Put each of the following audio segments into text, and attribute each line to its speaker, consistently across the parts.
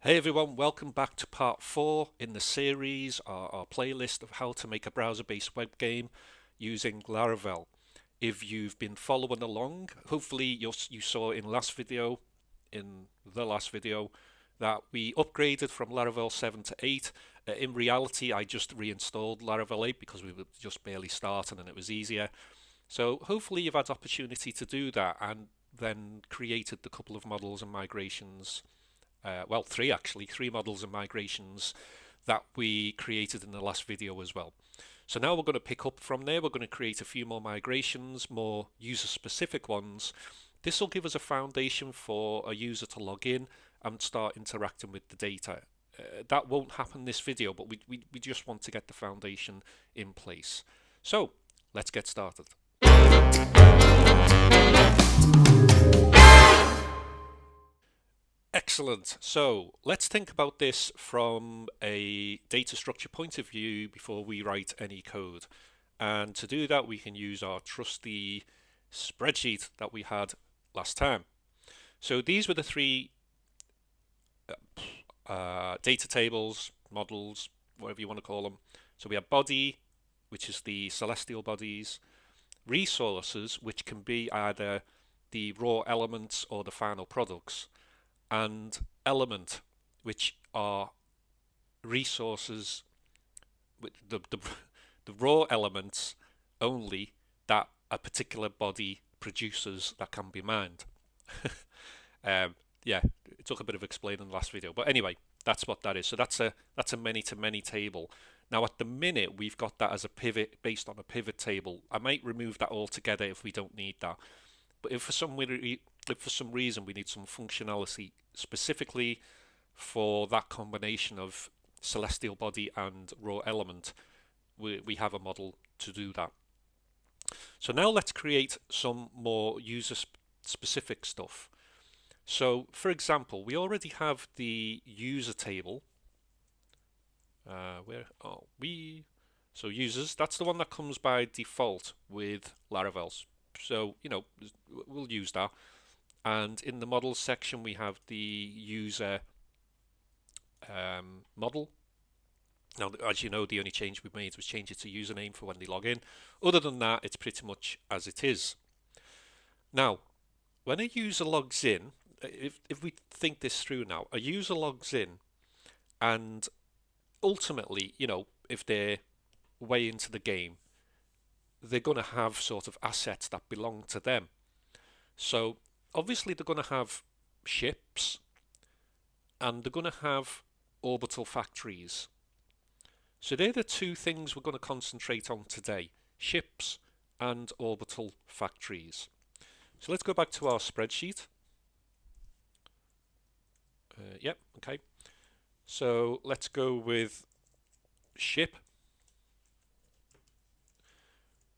Speaker 1: Hey everyone, welcome back to part 4 in the series, our playlist of how to make a browser-based web game using Laravel. If you've been following along, hopefully you saw in the last video, that we upgraded from Laravel 7 to 8. In reality, I just reinstalled Laravel 8 because we were just barely starting and it was easier. So hopefully you've had opportunity to do that and then created the couple of models and migrations, well, three actually, three models and migrations that we created in the last video as well. So now we're going to pick up from there. We're going to create a few more migrations, more user-specific ones. This will give us a foundation for a user to log in and start interacting with the data. That won't happen this video, but we just want to get the foundation in place. So let's get started. Excellent. So let's think about this from a data structure point of view before we write any code. And to do that, we can use our trusty spreadsheet that we had last time. So these were the three data tables, models, whatever you want to call them. So we have body, which is the celestial bodies, resources, which can be either the raw elements or the final products, and element, which are resources with the raw elements only that a particular body produces that can be mined. Yeah, it took a bit of explaining in the last video, but anyway, that's what that is. So that's a many-to-many table. Now at the minute we've got that as a pivot based on a pivot table. I might remove that altogether if we don't need that. But if for some reason we need some functionality specifically for that combination of celestial body and raw element, we have a model to do that. So now let's create some more user specific stuff. So for example, we already have the user table. Where are we? So users, that's the one that comes by default with Laravel. So, we'll use that. And in the models section, we have the user model. Now, as you know, the only change we made was change it to username for when they log in. Other than that, it's pretty much as it is. Now, when a user logs in, if we think this through now, a user logs in and ultimately, if they're way into the game, they're going to have sort of assets that belong to them. So obviously they're going to have ships and they're going to have orbital factories. So they're the two things we're going to concentrate on today, ships and orbital factories. So let's go back to our spreadsheet. Yep, okay. So let's go with ship.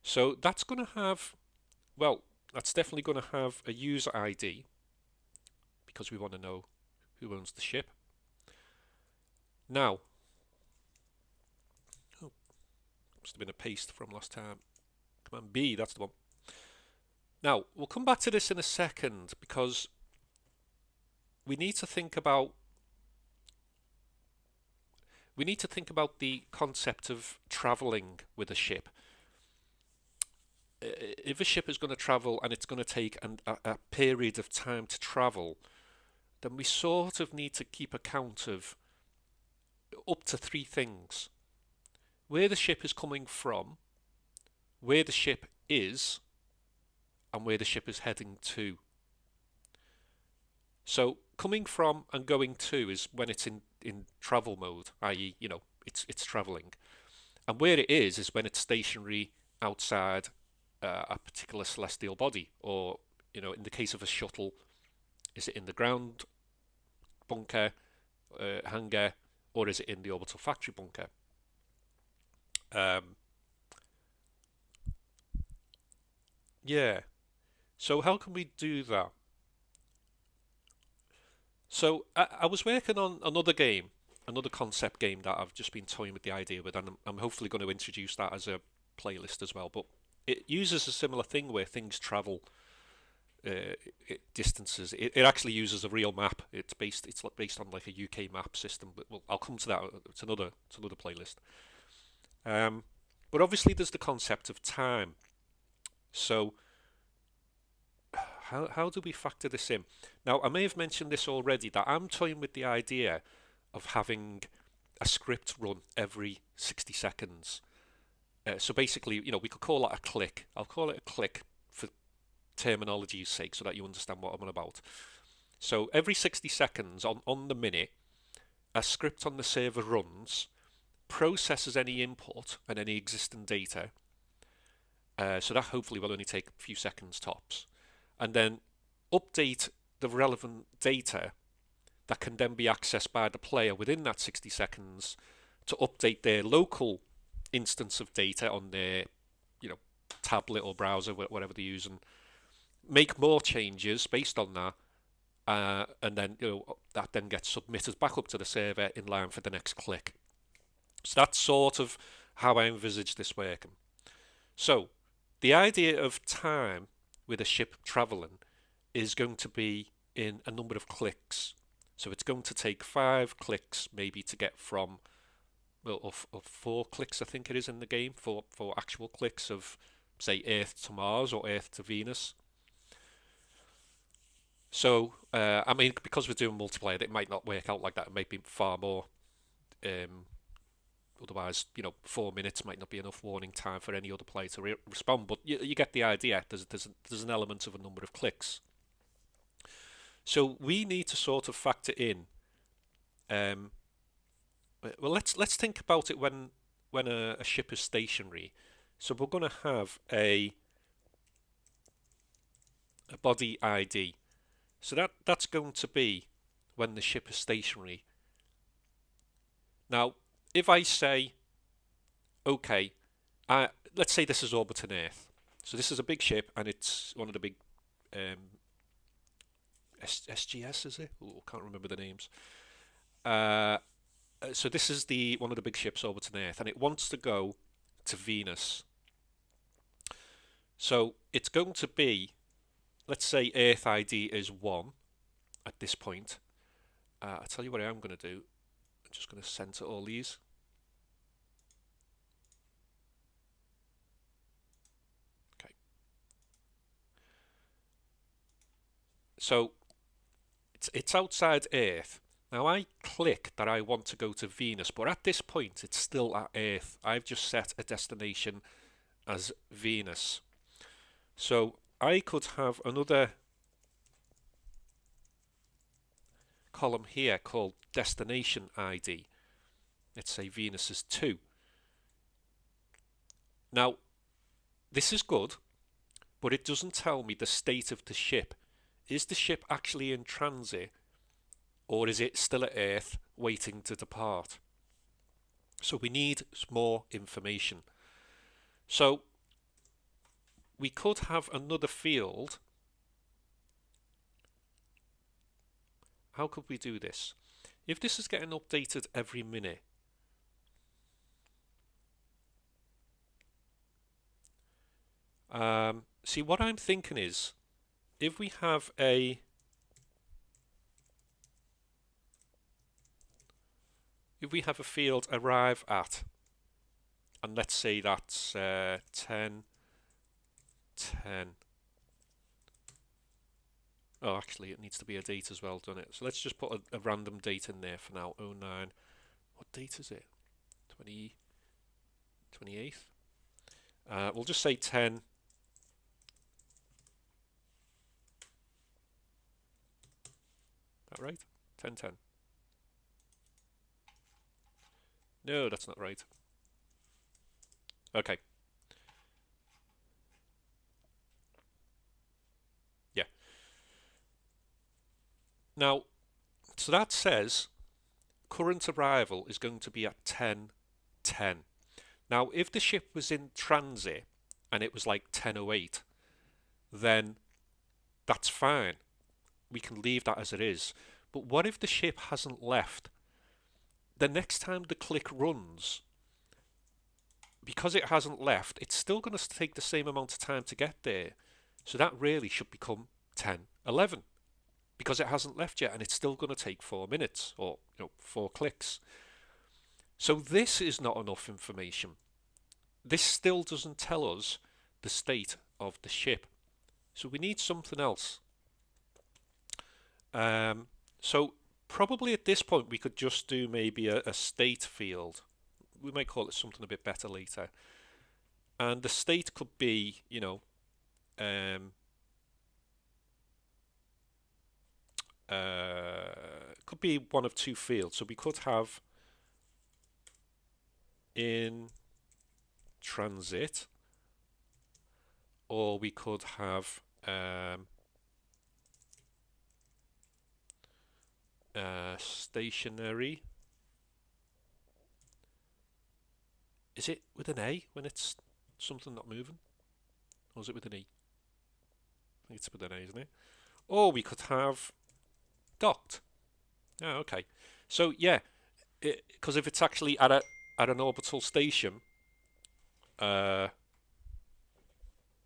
Speaker 1: So that's going to have, well, that's definitely going to have a user ID because we want to know who owns the ship. Now, must have been a paste from last time. Command B, that's the one. Now, we'll come back to this in a second because we need to think about the concept of traveling with a ship. If a ship is going to travel and it's going to take a period of time to travel, then we sort of need to keep account of up to three things: where the ship is coming from, where the ship is, and where the ship is heading to. So coming from and going to is when it's in travel mode, i.e., it's traveling. And where it is when it's stationary outside a particular celestial body, or in the case of a shuttle, is it in the ground bunker, hangar, or is it in the orbital factory bunker? Yeah. So how can we do that? So I was working on another game, another concept game that I've just been toying with the idea with, and I'm hopefully going to introduce that as a playlist as well. But it uses a similar thing where things travel. distances. It actually uses a real map. It's based on like a UK map system, but I'll come to that. It's another playlist. Um, but obviously there's the concept of time. So how do we factor this in? Now I may have mentioned this already that I'm toying with the idea of having a script run every 60 seconds. So basically, we could call that a click. I'll call it a click for terminology's sake so that you understand what I'm on about. So every 60 seconds on the minute, a script on the server runs, processes any input and any existing data. So that hopefully will only take a few seconds tops. And then update the relevant data that can then be accessed by the player within that 60 seconds to update their local instance of data on their, tablet or browser, whatever they're using. Make more changes based on that, and then that then gets submitted back up to the server in line for the next click. So that's sort of how I envisage this working. So the idea of time with a ship traveling is going to be in a number of clicks. So it's going to take 5 clicks maybe to get from, or 4 clicks I think it is in the game, for actual clicks of, say, Earth to Mars or Earth to Venus. So, I mean, because we're doing multiplayer, it might not work out like that. It might be far more. Otherwise, 4 minutes might not be enough warning time for any other player to respond. But you get the idea. There's an element of a number of clicks. So we need to sort of factor in. Well, let's think about it when a ship is stationary. So we're going to have a body ID. So that's going to be when the ship is stationary. Now, if I say, okay, let's say this is orbiting Earth. So this is a big ship, and it's one of the big SGS, is it? Ooh, can't remember the names. So this is one of the big ships orbiting Earth, and it wants to go to Venus. So it's going to be, let's say Earth ID is 1 at this point. I'll tell you what I'm going to do. I'm just going to center all these. Okay. So it's outside Earth. Now I click that I want to go to Venus, but at this point it's still at Earth. I've just set a destination as Venus. So I could have another column here called destination ID. Let's say Venus is 2. Now, this is good, but it doesn't tell me the state of the ship. Is the ship actually in transit, or is it still at Earth waiting to depart? So we need more information. So we could have another field. How could we do this? If this is getting updated every minute, see, what I'm thinking is, if we have a field arrive at, and let's say that's 10, 10. Oh, actually, it needs to be a date as well, doesn't it? So let's just put a random date in there for now. 09. What date is it? 28th? We'll just say 10. That right? 1010. No, that's not right. Okay. Yeah. Now, so that says current arrival is going to be at 10:10. Now, if the ship was in transit and it was like 10:08, then that's fine. We can leave that as it is. But what if the ship hasn't left? The next time the click runs, because it hasn't left, it's still going to take the same amount of time to get there. So that really should become 10, 11, because it hasn't left yet and it's still going to take 4 minutes or 4 clicks. So this is not enough information. This still doesn't tell us the state of the ship. So we need something else. So probably at this point we could just do maybe a state field. We might call it something a bit better later. And the state could be, could be one of two fields. So we could have in transit, or we could have stationary. Is it with an A when it's something not moving? Or is it with an E? I think it's with an A, isn't it? Or we could have docked. Oh, okay. So yeah, because if it's actually at an orbital station,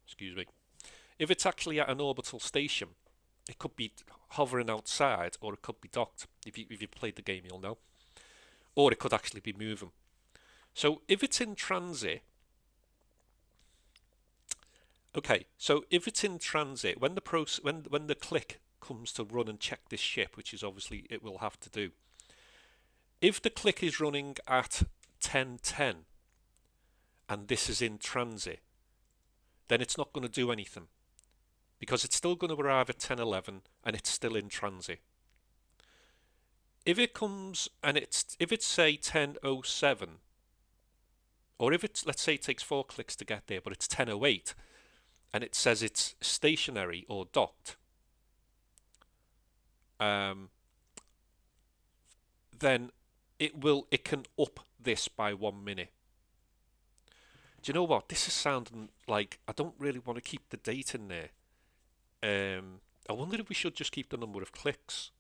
Speaker 1: excuse me, if it's actually at an orbital station, it could be hovering outside, or it could be docked. If you played the game, you'll know. Or it could actually be moving. So if it's in transit, okay. So if it's in transit, when the click comes to run and check this ship, which is obviously it will have to do. If the click is running at 10:10 and this is in transit, then it's not going to do anything because it's still going to arrive at 10:11 and it's still in transit. If it comes and if it's say 10:07, or if it's, let's say it takes 4 clicks to get there, but it's 10:08 and it says it's stationary or docked, then it can up this by 1 minute. Do you know what? This is sounding like I don't really want to keep the date in there. I wonder if we should just keep the number of clicks,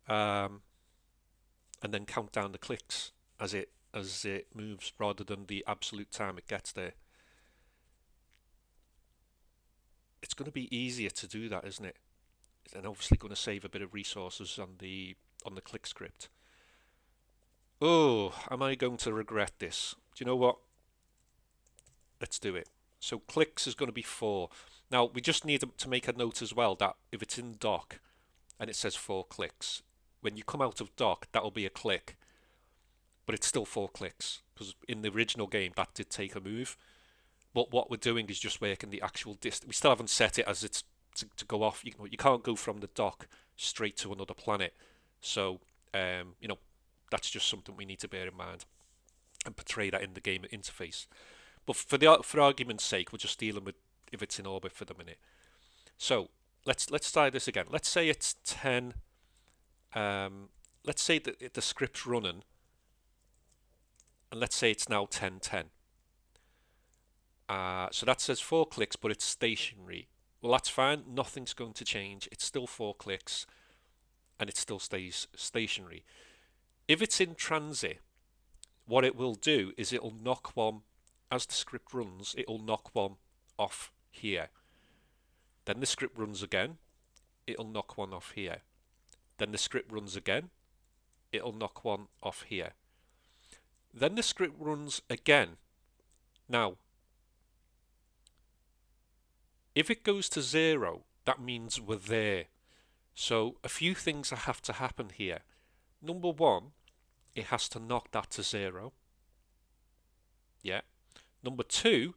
Speaker 1: and then count down the clicks as it moves, rather than the absolute time it gets there. It's going to be easier to do that, isn't it? And obviously going to save a bit of resources on the click script. Oh, am I going to regret this? Do you know what? Let's do it. So clicks is going to be 4. Now we just need to make a note as well that if it's in dock and it says 4 clicks, when you come out of dock, that'll be a click, but it's still 4 clicks because in the original game that did take a move. But what we're doing is just working the actual distance. We still haven't set it as it's to go off. You can't go from the dock straight to another planet. So that's just something we need to bear in mind and portray that in the game interface. But for argument's sake, we're just dealing with if it's in orbit for the minute. So let's try this again. Let's say it's 10. Let's say that the script's running, and let's say it's now 10:10. So that says 4 clicks, but it's stationary. Well, that's fine. Nothing's going to change. It's still 4 clicks, and it still stays stationary. If it's in transit, what it will do is it'll knock one, as the script runs, it'll knock one off here. Then the script runs again, it'll knock one off here. Then the script runs again, it'll knock one off here. Then the script runs again. Now, if it goes to 0, that means we're there. So a few things have to happen here. Number 1, it has to knock that to 0. Yeah. Number 2,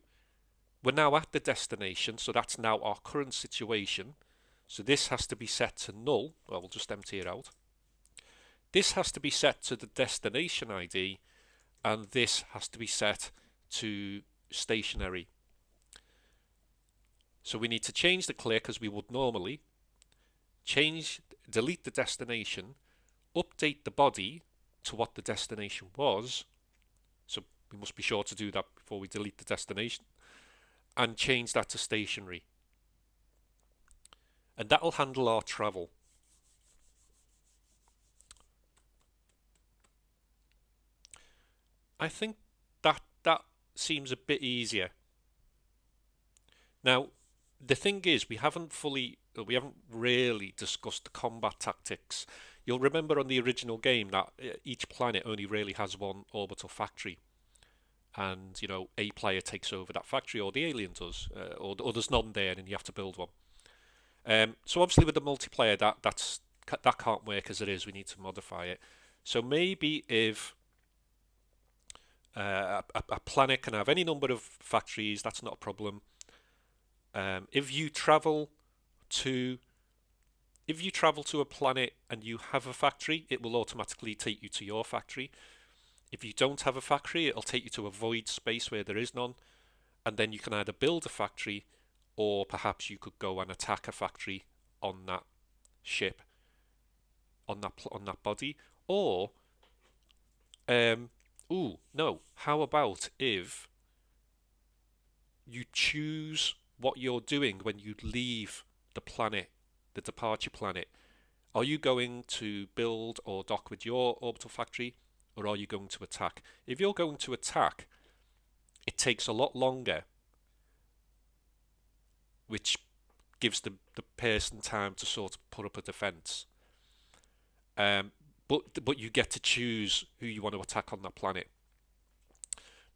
Speaker 1: we're now at the destination, so that's now our current situation. So this has to be set to null. Well, we'll just empty it out. This has to be set to the destination ID, and this has to be set to stationary. So we need to change the click as we would normally, delete the destination, update the body to what the destination was. So we must be sure to do that before we delete the destination, and change that to stationary. And that'll handle our travel. I think that seems a bit easier. Now, the thing is, we haven't really discussed the combat tactics. You'll remember on the original game that each planet only really has one orbital factory, and a player takes over that factory, or the alien does, or there's none there, and you have to build one. So obviously with the multiplayer, that can't work as it is. We need to modify it. So maybe if a planet can have any number of factories, that's not a problem. If you travel to a planet and you have a factory, it will automatically take you to your factory. If you don't have a factory, it'll take you to a void space where there is none, and then you can either build a factory, or perhaps you could go and attack a factory on that ship, on that body, or no, how about if you choose what you're doing when you leave the planet, the departure planet? Are you going to build or dock with your orbital factory, or are you going to attack? If you're going to attack, it takes a lot longer, which gives the person time to sort of put up a defense. But you get to choose who you want to attack on that planet.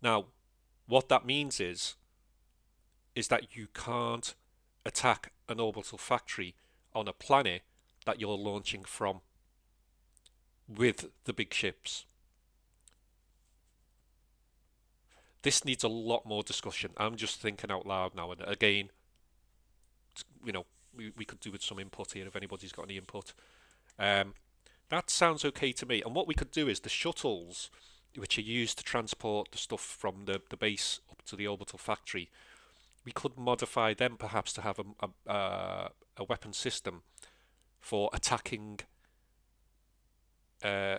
Speaker 1: Now, what that means is that you can't attack an orbital factory on a planet that you're launching from with the big ships. This needs a lot more discussion. I'm just thinking out loud now, and again, we could do with some input here if anybody's got any input. Um, that sounds okay to me. And what we could do is the shuttles, which are used to transport the stuff from the base up to the orbital factory, we could modify them perhaps to have a weapon system for attacking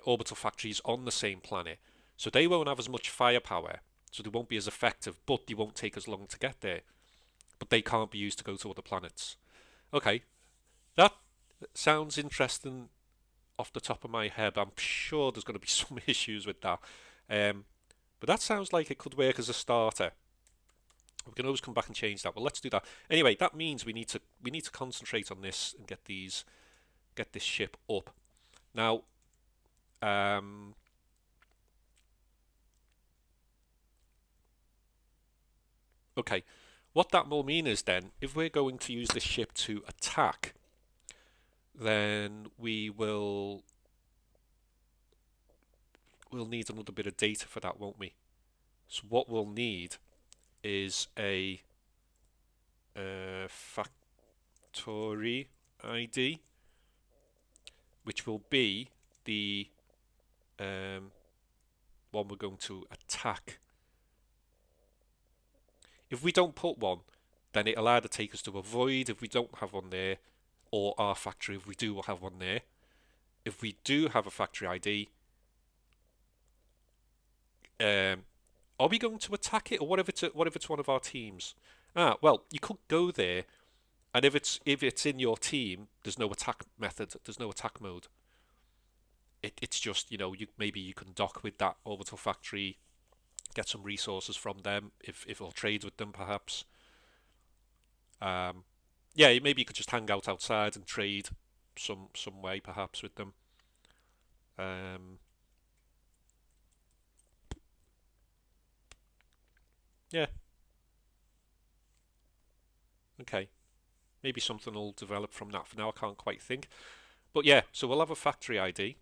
Speaker 1: orbital factories on the same planet. So they won't have as much firepower, so they won't be as effective, but they won't take as long to get there. But they can't be used to go to other planets. Okay, that sounds interesting off the top of my head. I'm sure there's going to be some issues with that. But that sounds like it could work as a starter. We can always come back and change that. Well, let's do that. Anyway, that means we need to concentrate on this and get this ship up. Now, okay, what that will mean is then, if we're going to use this ship to attack, then we'll need another bit of data for that, won't we? So what we'll need is a factory ID, which will be the one we're going to attack. If we don't put one, then it'll either take us to a void if we don't have one there, or our factory if we do have one there. If we do have a factory ID, are we going to attack it, or what if it's one of our teams? Well, you could go there, and if it's in your team, there's no attack method, there's no attack mode. It's just maybe you can dock with that orbital factory, get some resources from them if it'll trade with them perhaps. Yeah, maybe you could just hang out outside and trade some way perhaps with them. Yeah, okay. Maybe something will develop from that. For now, I can't quite think. But yeah, so we'll have a factory ID.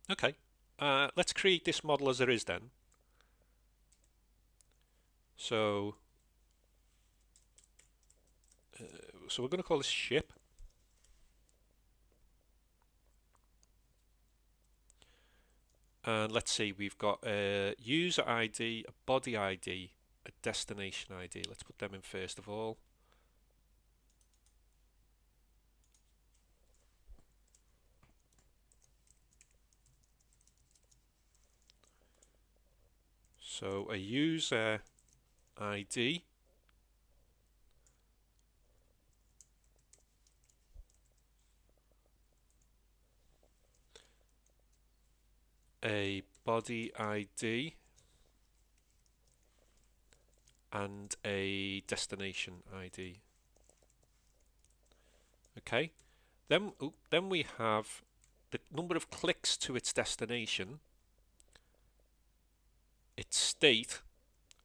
Speaker 1: Okay, let's create this model as it is then. So, so we're going to call this ship. And let's see, we've got a user ID, a body ID, a destination ID. Let's put them in first of all. So a user ID, a body ID and a destination ID. Okay, then we have the number of clicks to its destination, its state,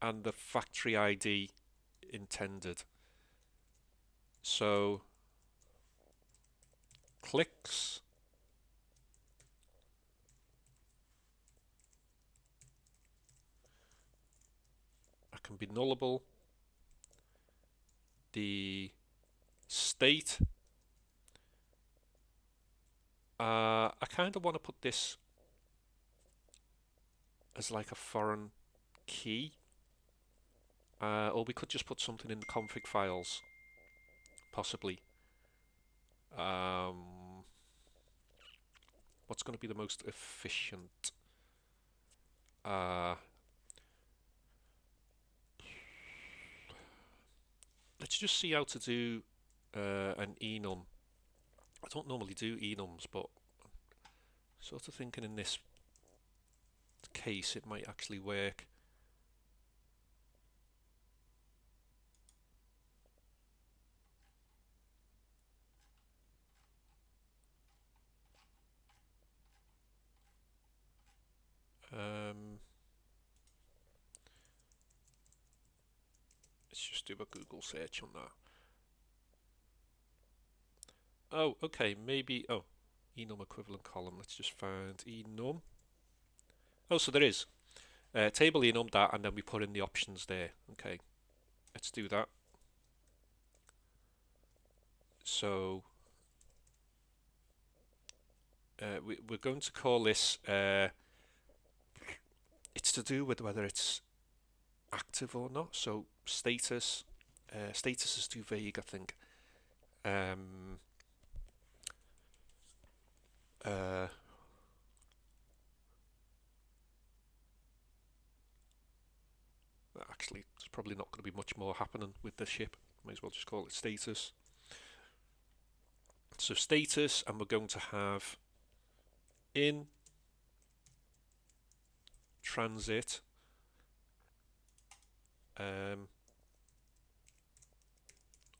Speaker 1: and the factory ID intended. So clicks that can be nullable. The state, I kind of want to put this as like a foreign key, or we could just put something in the config files, possibly. What's going to be the most efficient? Let's just see how to do an enum. I don't normally do enums, but sort of thinking in this case it might actually work. Let's just do a Google search on that. Oh, okay, maybe, oh, enum equivalent column. Let's just find enum. Oh, so there is. Table enum that, and then we put in the options there. Okay, let's do that. So we're going to call this, it's to do with whether it's active or not. So status, status is too vague, I think. Actually, there's probably not going to be much more happening with the ship. Might as well just call it status. So status, and we're going to have in transit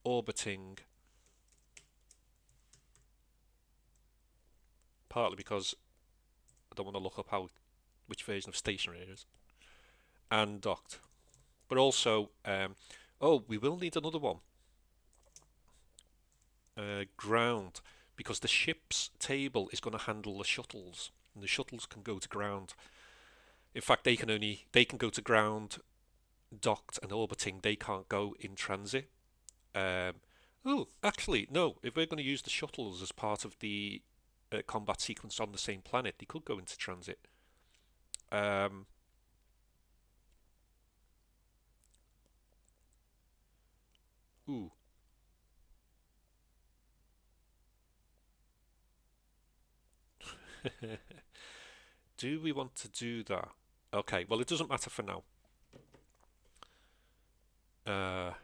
Speaker 1: orbiting, partly because I don't want to look up which version of stationary it is, and docked. But also, oh, we will need another one. Ground, because the ship's table is going to handle the shuttles, and the shuttles can go to ground. In fact, they can go to ground, docked and orbiting. They can't go in transit. Oh, actually, no. If we're going to use the shuttles as part of the combat sequence on the same planet, they could go into transit. Ooh. Do we want to do that? Okay, well, it doesn't matter for now. I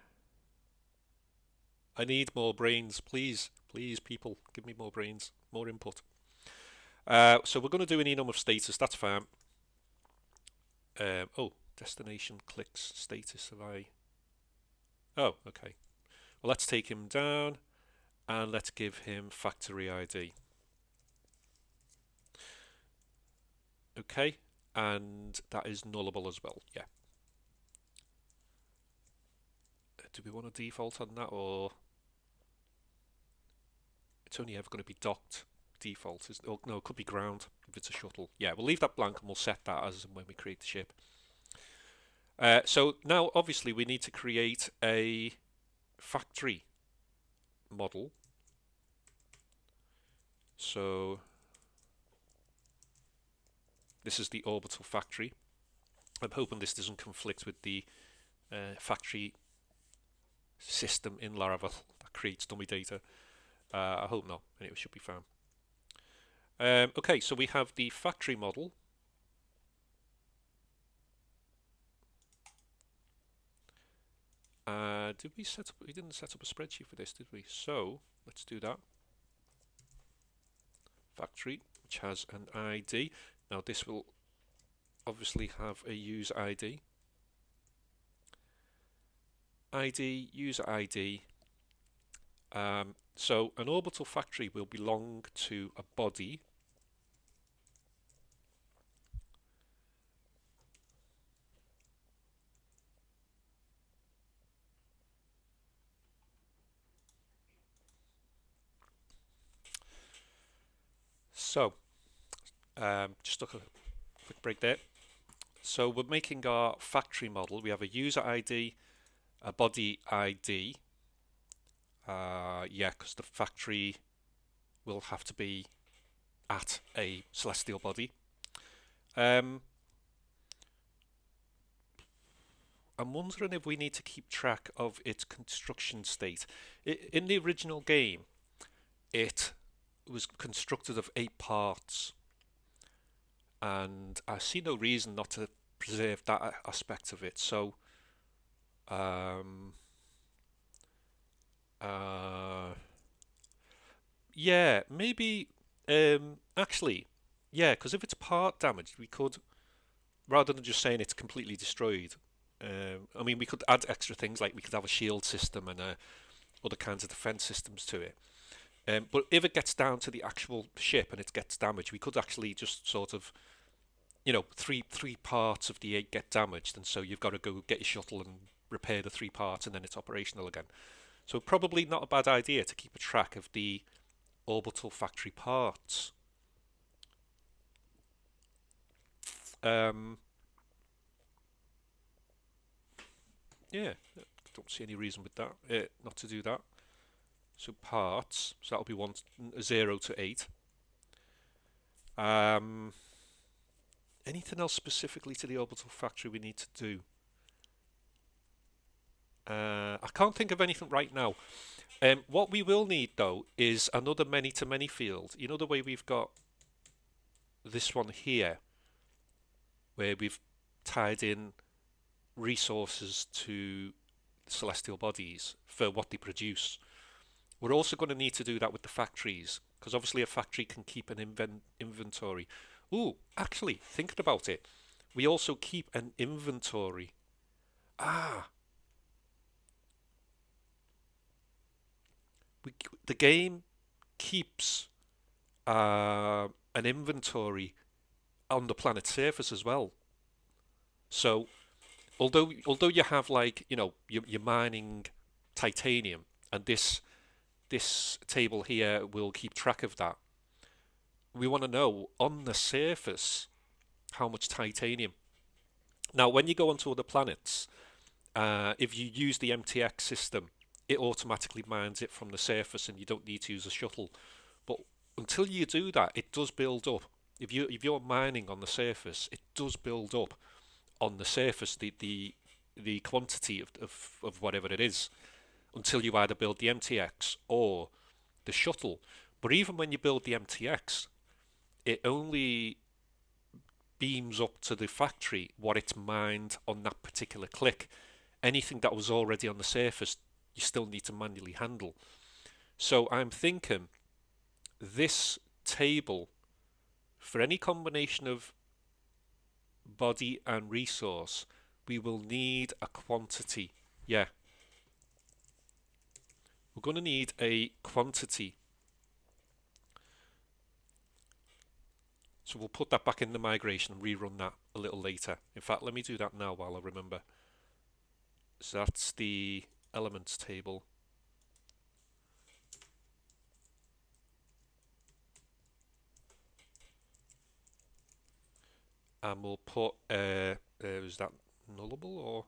Speaker 1: need more brains, please. Please, people, give me more brains, more input. So we're going to do an enum of status, that's fine. Oh, destination clicks status, have I? Oh, okay. Well, let's take him down, and let's give him factory ID. Okay, and that is nullable as well, yeah. Do we want to default on that, or it's only ever going to be docked default? Oh, no, it could be ground if it's a shuttle. Yeah, we'll leave that blank and we'll set that as when we create the ship. So now, obviously, we need to create a factory model. So this is the orbital factory. I'm hoping this doesn't conflict with the factory system in Laravel that creates dummy data. I hope not. Anyway, it should be fine. Okay, so we have the factory model. Did we set up? We didn't set up a spreadsheet for this, did we? So let's do that. Factory, which has an ID. Now this will obviously have a user ID. ID, user ID. So an orbital factory will belong to a body. So just took a quick break there. So we're making our factory model. We have a user ID, a body ID. Yeah, because the factory will have to be at a celestial body. Um, I'm wondering if we need to keep track of its construction state. In the original game, it was constructed of 8 parts, and I see no reason not to preserve that aspect of it. So, um, uh, yeah, maybe, actually, yeah, because if it's part damaged, we could, rather than just saying it's completely destroyed, I mean, we could add extra things like we could have a shield system and other kinds of defense systems to it. But if it gets down to the actual ship and it gets damaged, we could actually just sort of, three parts of the 8 get damaged, and so you've got to go get your shuttle and repair the 3 parts, and then it's operational again. So probably not a bad idea to keep a track of the orbital factory parts. Um, yeah, don't see any reason with that not to do that. So parts, so that'll be 0 to 8. Um, Anything else specifically to the orbital factory we need to do? I can't think of anything right now. What we will need though is another many-to-many field. You know the way we've got this one here, where we've tied in resources to celestial bodies for what they produce. We're also going to need to do that with the factories, because obviously a factory can keep an inventory. Ooh, actually, thinking about it, we also keep an inventory. Ah, we, the game keeps an inventory on the planet's surface as well. So although you have like you're mining titanium, and this table here will keep track of that. We want to know on the surface how much titanium. Now, when you go onto other planets, if you use the MTX system, it automatically mines it from the surface, and you don't need to use a shuttle. But until you do that, it does build up. If you're mining on the surface, it does build up on the surface the quantity of whatever it is until you either build the MTX or the shuttle. But even when you build the MTX, it only beams up to the factory what it's mined on that particular click. Anything that was already on the surface, you still need to manually handle. So I'm thinking this table, for any combination of body and resource, we will need a quantity. Yeah, we're going to need a quantity. So we'll put that back in the migration and rerun that a little later. In fact, let me do that now while I remember. So that's the elements table. And we'll put, is that nullable or?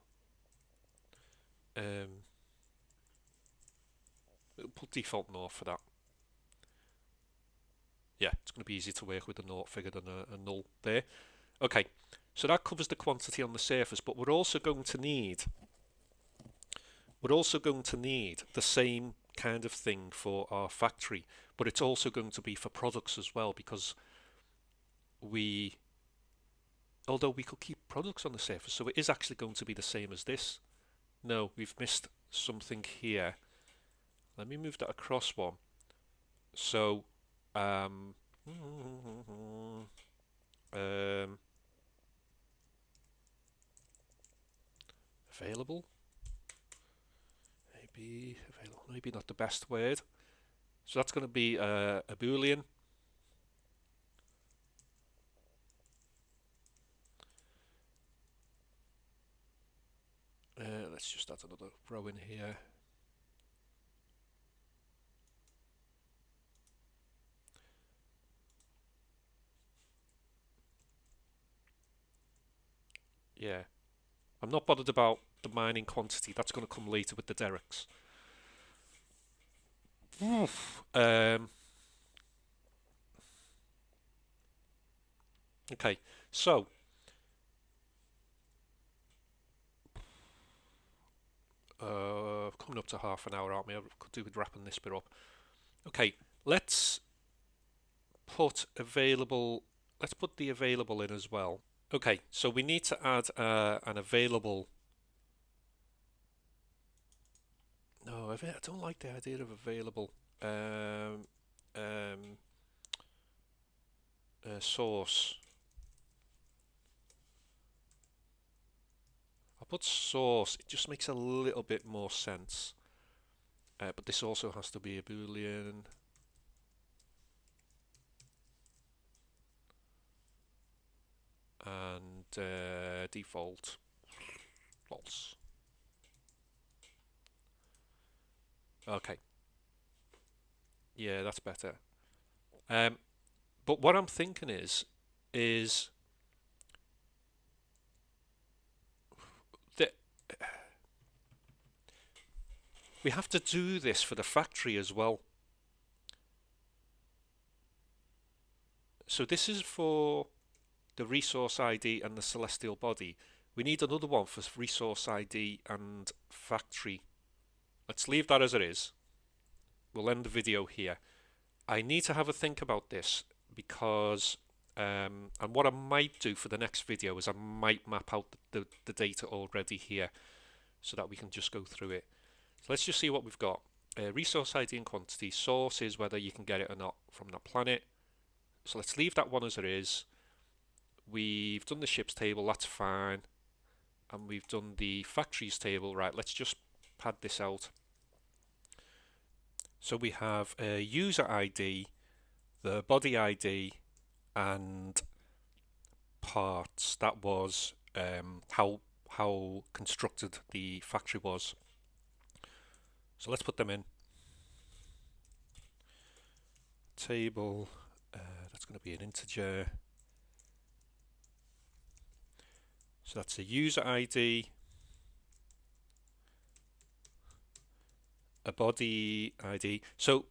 Speaker 1: Um, we'll put default naught for that. Yeah, it's going to be easier to work with a naught figure than a null there. Okay, so that covers the quantity on the surface, but we're also going to need the same kind of thing for our factory, but it's also going to be for products as well, because we, although we could keep products on the surface, so it is actually going to be the same as this. No, we've missed something here. Let me move that across one. So, um, um, available. Maybe available, maybe not the best word. So that's going to be a Boolean. Let's just add another row in here. Yeah, I'm not bothered about the mining quantity. That's going to come later with the derricks. Okay, so coming up to half an hour, aren't we? I could do with wrapping this bit up. Okay, let's put available. Let's put the available in as well. Okay, so we need to add an available. No, I don't like the idea of available. Source. I'll put source. It just makes a little bit more sense. But this also has to be a Boolean. And default false. Okay. Yeah, that's better. But what I'm thinking is that we have to do this for the factory as well. So this is for the resource ID and the celestial body. We need another one for resource ID and factory. Let's leave that as it is. We'll end the video here. I need to have a think about this because and what I might do for the next video is I might map out the data already here so that we can just go through it. So let's just see what we've got. Resource ID and quantity. Source is whether you can get it or not from the planet. So let's leave that one as it is. We've done the ships table, that's fine. And we've done the factories table. Right, let's just pad this out. So we have a user ID, the body ID, and parts. That was how constructed the factory was. So let's put them in. Table, that's going to be an integer. So that's a user ID, a body ID. So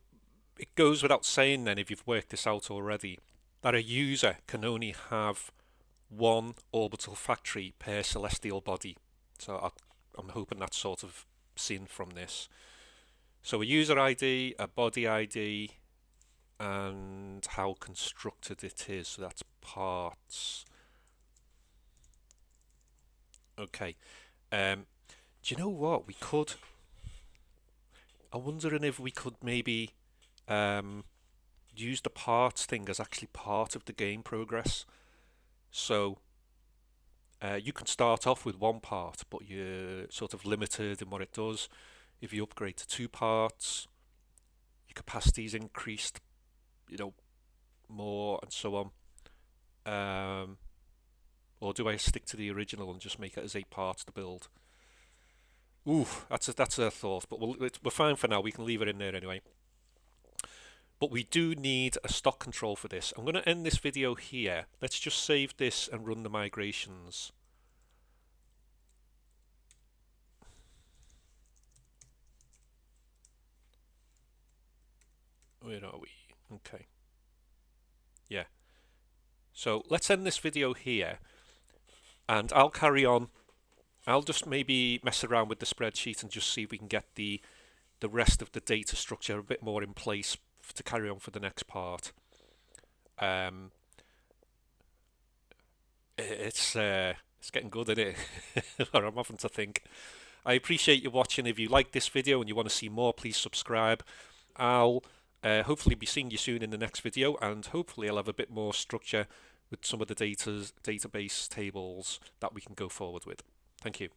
Speaker 1: it goes without saying then, if you've worked this out already, that a user can only have one orbital factory per celestial body. So I'm hoping that's sort of seen from this. So a user ID, a body ID, and how constructed it is. So that's parts. Okay. Do you know what? We could. I'm wondering if we could maybe use the parts thing as actually part of the game progress. So you can start off with one part, but you're sort of limited in what it does. If you upgrade to 2 parts, your capacity's increased, more and so on. Or do I stick to the original and just make it as 8 parts to build? Ooh, that's a thought, but we're fine for now. We can leave it in there anyway. But we do need a stock control for this. I'm going to end this video here. Let's just save this and run the migrations. Where are we? Okay. Yeah. So let's end this video here. And I'll carry on. I'll just maybe mess around with the spreadsheet and just see if we can get the rest of the data structure a bit more in place to carry on for the next part. It's getting good, isn't it? I'm having to think. I appreciate you watching. If you like this video and you want to see more, please subscribe. I'll hopefully be seeing you soon in the next video, and hopefully I'll have a bit more structure with some of the database tables that we can go forward with. Thank you.